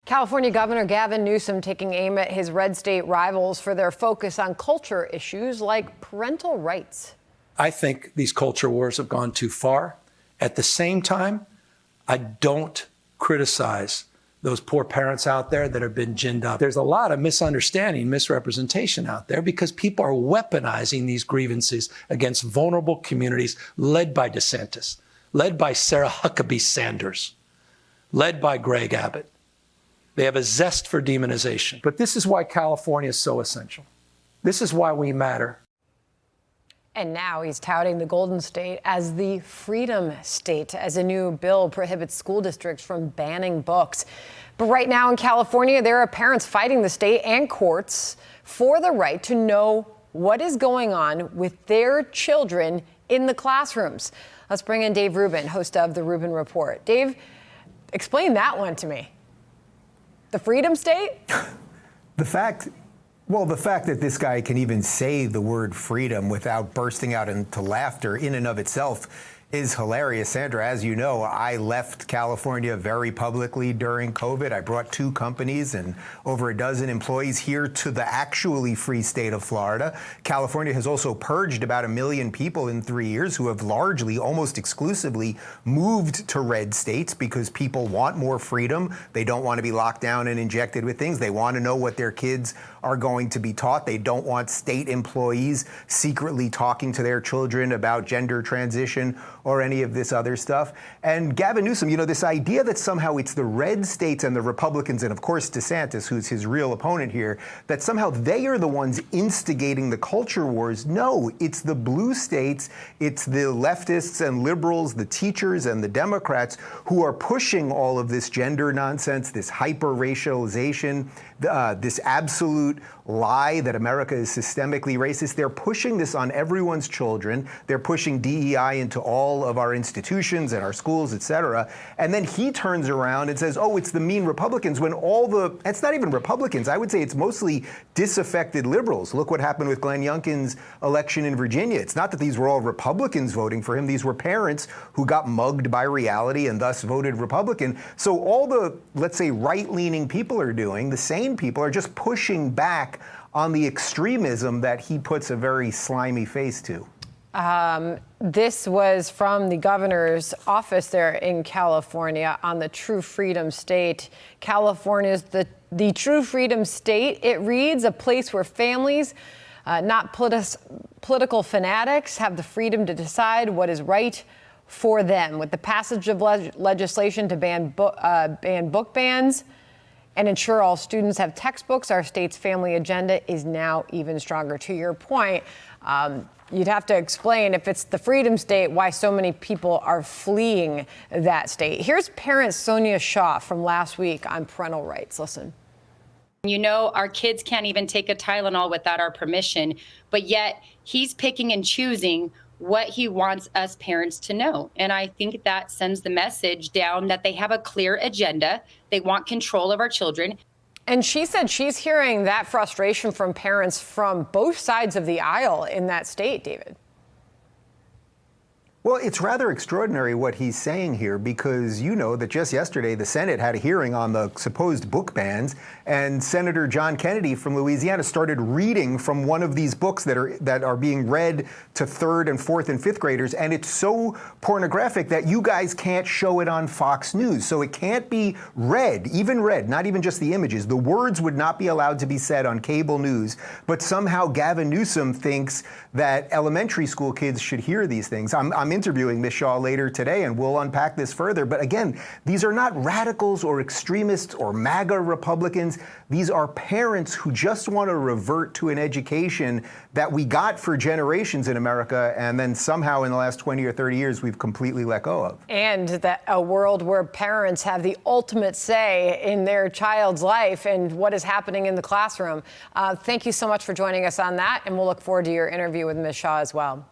California Governor Gavin Newsom taking aim at his red state rivals for their focus on culture issues like parental rights. I think these culture wars have gone too far. At the same time, I don't criticize those poor parents out there that have been ginned up. There's a lot of misunderstanding, misrepresentation out there because people are weaponizing these grievances against vulnerable communities led by DeSantis, led by Sarah Huckabee Sanders, led by Greg Abbott. They have a zest for demonization. But this is why California is so essential. This is why we matter. And now he's touting the Golden State as the Freedom State, as a new bill prohibits school districts from banning books. But right now in California, there are parents fighting the state and courts for the right to know what is going on with their children in the classrooms. Let's bring in Dave Rubin, host of the Rubin Report. Dave, explain that one to me. The Freedom State? The fact that this guy can even say the word freedom without bursting out into laughter in and of itself is hilarious. Sandra, as you know, I left California very publicly during COVID. I brought 2 companies and over a dozen employees here to the actually free state of Florida. California has also purged about 1 million people in 3 years who have largely, almost exclusively, moved to red states because people want more freedom. They don't want to be locked down and injected with things. They want to know what their kids are going to be taught. They don't want state employees secretly talking to their children about gender transition or any of this other stuff. And Gavin Newsom, this idea that somehow it's the red states and the Republicans, and of course DeSantis, who's his real opponent here, that somehow they are the ones instigating the culture wars. No, it's the blue states, it's the leftists and liberals, the teachers and the Democrats who are pushing all of this gender nonsense, this hyper-racialization, this absolute lie that America is systemically racist. They're pushing this on everyone's children. They're pushing DEI into all of our institutions and our schools, et cetera. And then he turns around and says, oh, it's the mean Republicans, when it's not even Republicans. I would say it's mostly disaffected liberals. Look what happened with Glenn Youngkin's election in Virginia. It's not that these were all Republicans voting for him. These were parents who got mugged by reality and thus voted Republican. So all the, let's say, right-leaning people are doing, the sane people are just pushing back on the extremism that he puts a very slimy face to. This was from the governor's office there in California on the True Freedom State. California's the True Freedom State. It reads, a place where families, not political fanatics, have the freedom to decide what is right for them. With the passage of legislation to ban book bans and ensure all students have textbooks, our state's family agenda is now even stronger. To your point, you'd have to explain, if it's the Freedom State, why so many people are fleeing that state. Here's parent Sonia Shaw from last week on parental rights. Listen. Our kids can't even take a Tylenol without our permission, but yet he's picking and choosing what he wants us parents to know. And I think that sends the message down that they have a clear agenda. They want control of our children. And she said she's hearing that frustration from parents from both sides of the aisle in that state, David. Well, it's rather extraordinary what he's saying here, because you know that just yesterday the Senate had a hearing on the supposed book bans, and Senator John Kennedy from Louisiana started reading from one of these books that are being read to 3rd and 4th and 5th graders, and it's so pornographic that you guys can't show it on Fox News. So it can't be read, not even just the images. The words would not be allowed to be said on cable news, but somehow Gavin Newsom thinks that elementary school kids should hear these things. I'm interviewing Ms. Shaw later today, and we'll unpack this further. But again, these are not radicals or extremists or MAGA Republicans. These are parents who just want to revert to an education that we got for generations in America, and then somehow in the last 20 or 30 years, we've completely let go of. And that a world where parents have the ultimate say in their child's life and what is happening in the classroom. Thank you so much for joining us on that, and we'll look forward to your interview with Ms. Shaw as well.